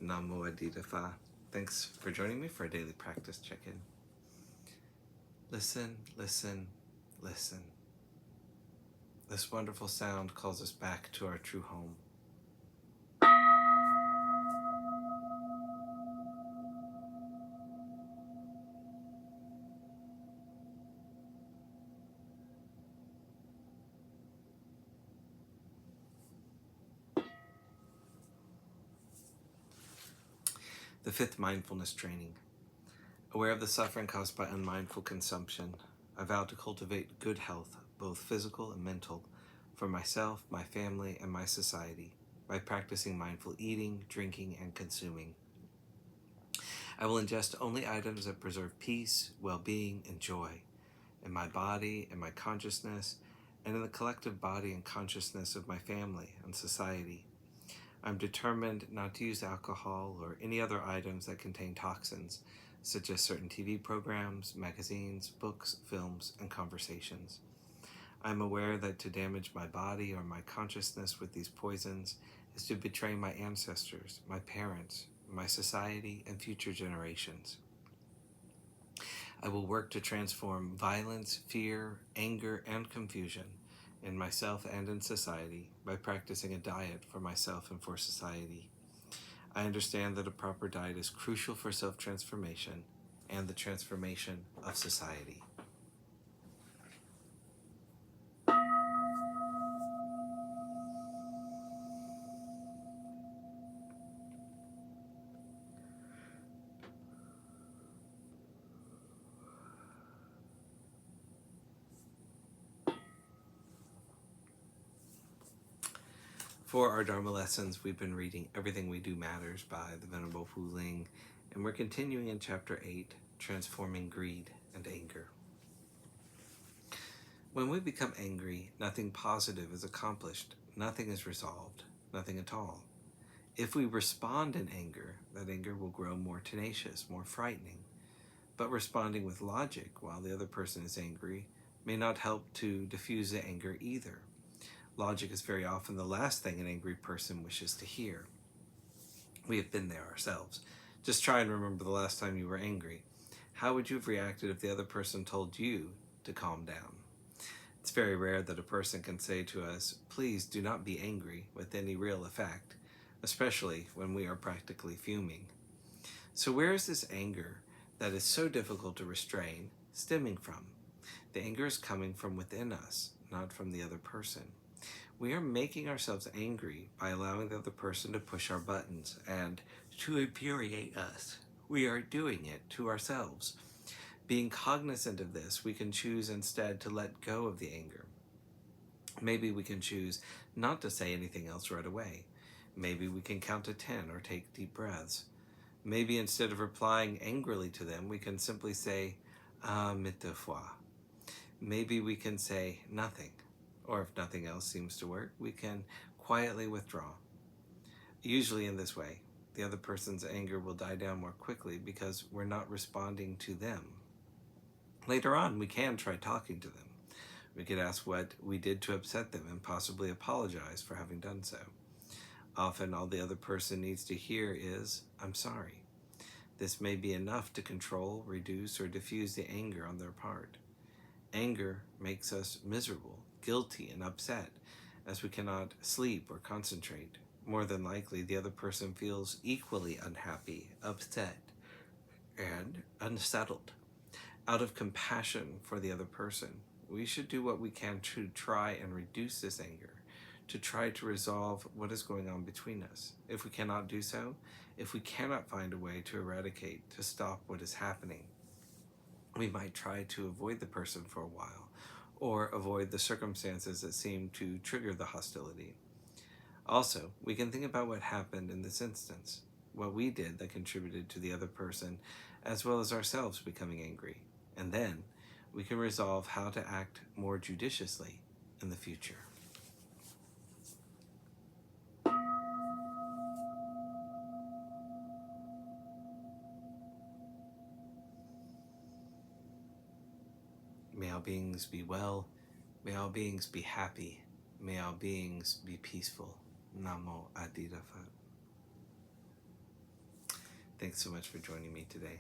Namo Phat. Thanks for joining me for a daily practice check-in. Listen, listen, listen. This wonderful sound calls us back to our true home. The fifth mindfulness training. Aware of the suffering caused by unmindful consumption, I vow to cultivate good health, both physical and mental, for myself, my family, and my society, by practicing mindful eating, drinking, and consuming. I will ingest only items that preserve peace, well-being, and joy in my body, in my consciousness, and in the collective body and consciousness of my family and society. I'm determined not to use alcohol or any other items that contain toxins, such as certain TV programs, magazines, books, films, and conversations. I'm aware that to damage my body or my consciousness with these poisons is to betray my ancestors, my parents, my society, and future generations. I will work to transform violence, fear, anger, and confusion in myself and in society by practicing a diet for myself and for society. I understand that a proper diet is crucial for self-transformation and the transformation of society. For our Dharma lessons, we've been reading Everything We Do Matters by the Venerable Wuling, and we're continuing in Chapter 8, Transforming Greed and Anger. When we become angry, nothing positive is accomplished, nothing is resolved, nothing at all. If we respond in anger, that anger will grow more tenacious, more frightening. But responding with logic while the other person is angry may not help to diffuse the anger either. Logic is very often the last thing an angry person wishes to hear. We have been there ourselves. Just try and remember the last time you were angry. How would you have reacted if the other person told you to calm down? It's very rare that a person can say to us, "Please do not be angry," with any real effect, especially when we are practically fuming. So where is this anger that is so difficult to restrain stemming from? The anger is coming from within us, not from the other person. We are making ourselves angry by allowing the other person to push our buttons and to infuriate us. We are doing it to ourselves. Being cognizant of this, we can choose instead to let go of the anger. Maybe we can choose not to say anything else right away. Maybe we can count to 10 or take deep breaths. Maybe instead of replying angrily to them, we can simply say, "Mille fois." Maybe we can say nothing. Or if nothing else seems to work, we can quietly withdraw. Usually in this way, the other person's anger will die down more quickly because we're not responding to them. Later on, we can try talking to them. We could ask what we did to upset them and possibly apologize for having done so. Often all the other person needs to hear is, "I'm sorry." This may be enough to control, reduce, or diffuse the anger on their part. Anger makes us miserable, guilty, and upset, as we cannot sleep or concentrate. More than likely, the other person feels equally unhappy, upset, and unsettled. Out of compassion for the other person, we should do what we can to try and reduce this anger, to try to resolve what is going on between us. If we cannot do so, if we cannot find a way to eradicate, to stop what is happening, we might try to avoid the person for a while, or avoid the circumstances that seem to trigger the hostility. Also, we can think about what happened in this instance, what we did that contributed to the other person, as well as ourselves becoming angry, and then we can resolve how to act more judiciously in the future. May all beings be well. May all beings be happy. May all beings be peaceful. Namo Phat. Thanks so much for joining me today.